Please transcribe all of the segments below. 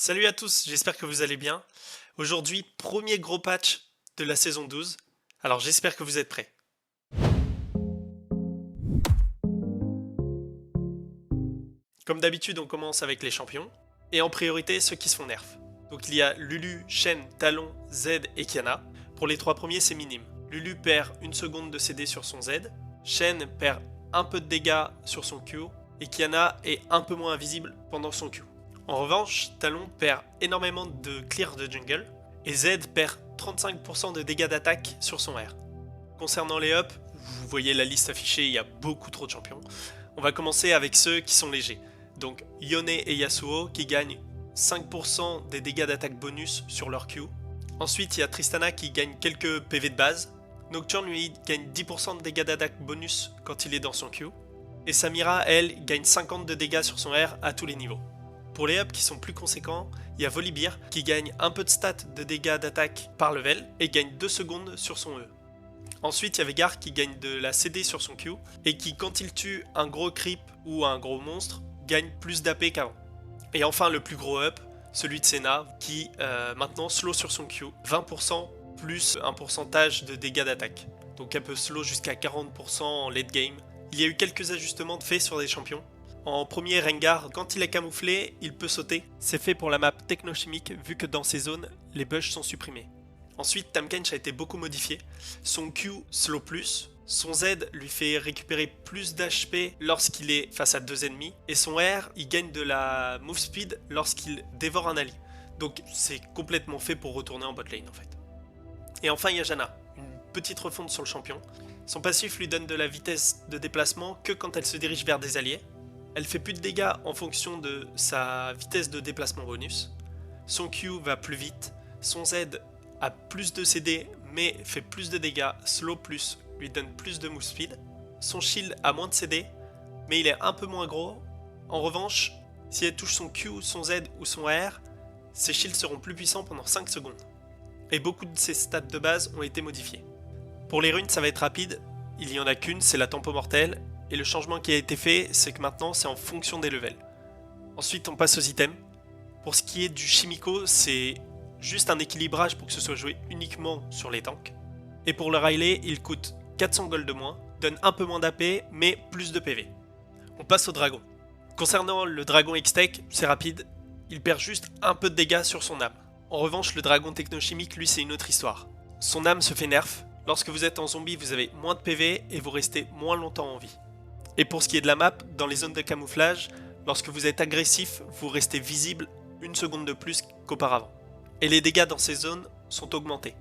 Salut à tous, j'espère que vous allez bien. Aujourd'hui, premier gros patch de la saison 12. Alors j'espère que vous êtes prêts. Comme d'habitude, on commence avec les champions. Et en priorité, ceux qui se font nerf. Donc il y a Lulu, Shen, Talon, Z et Kiana. Pour les trois premiers, c'est minime. Lulu perd une seconde de CD sur son Z. Shen perd un peu de dégâts sur son Q. Et Kiana est un peu moins invisible pendant son Q. En revanche, Talon perd énormément de clear de jungle. Et Z perd 35% de dégâts d'attaque sur son R. Concernant les ups, vous voyez la liste affichée, il y a beaucoup trop de champions. On va commencer avec ceux qui sont légers. Donc Yone et Yasuo qui gagnent 5% des dégâts d'attaque bonus sur leur Q. Ensuite, il y a Tristana qui gagne quelques PV de base. Nocturne lui gagne 10% de dégâts d'attaque bonus quand il est dans son Q. Et Samira, elle, gagne 50 de dégâts sur son R à tous les niveaux. Pour les ups qui sont plus conséquents, il y a Volibear qui gagne un peu de stats de dégâts d'attaque par level et gagne 2 secondes sur son E. Ensuite, il y a Veigar qui gagne de la CD sur son Q et qui, quand il tue un gros creep ou un gros monstre, gagne plus d'AP qu'avant. Et enfin, le plus gros up, celui de Senna, qui maintenant slow sur son Q, 20% plus un pourcentage de dégâts d'attaque. Donc elle peut slow jusqu'à 40% en late game. Il y a eu quelques ajustements de faits sur des champions. En premier, Rengar, quand il est camouflé, il peut sauter. C'est fait pour la map technochimique vu que dans ces zones, les bugs sont supprimés. Ensuite, Tahm Kench a été beaucoup modifié. Son Q slow plus, son Z lui fait récupérer plus d'HP lorsqu'il est face à deux ennemis, et son R, il gagne de la move speed lorsqu'il dévore un ally. Donc c'est complètement fait pour retourner en bot lane en fait. Et enfin, il y a Janna, une petite refonte sur le champion. Son passif lui donne de la vitesse de déplacement que quand elle se dirige vers des alliés. Elle fait plus de dégâts en fonction de sa vitesse de déplacement bonus. Son Q va plus vite, son Z a plus de CD mais fait plus de dégâts, slow plus lui donne plus de move speed. Son shield a moins de CD mais il est un peu moins gros. En revanche, si elle touche son Q, son Z ou son R, ses shields seront plus puissants pendant 5 secondes. Et beaucoup de ses stats de base ont été modifiés. Pour les runes, ça va être rapide, il n'y en a qu'une, c'est la tempo mortelle, et le changement qui a été fait, c'est que maintenant c'est en fonction des levels. Ensuite, on passe aux items. Pour ce qui est du Chimico, c'est juste un équilibrage pour que ce soit joué uniquement sur les tanks. Et pour le Riley, il coûte 400 gold de moins, donne un peu moins d'AP, mais plus de PV. On passe au dragon. Concernant le dragon X-Tech, c'est rapide, il perd juste un peu de dégâts sur son âme. En revanche, le dragon technochimique, lui, c'est une autre histoire. Son âme se fait nerf, lorsque vous êtes en zombie, vous avez moins de PV et vous restez moins longtemps en vie. Et pour ce qui est de la map, dans les zones de camouflage, lorsque vous êtes agressif, vous restez visible une seconde de plus qu'auparavant. Et les dégâts dans ces zones sont augmentés.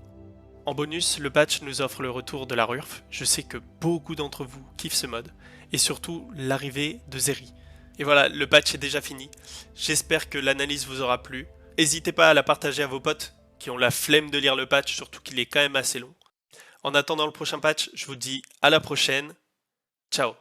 En bonus, le patch nous offre le retour de la RURF. Je sais que beaucoup d'entre vous kiffent ce mode, et surtout l'arrivée de Zeri. Et voilà, le patch est déjà fini. J'espère que l'analyse vous aura plu. N'hésitez pas à la partager à vos potes qui ont la flemme de lire le patch, surtout qu'il est quand même assez long. En attendant le prochain patch, je vous dis à la prochaine. Ciao.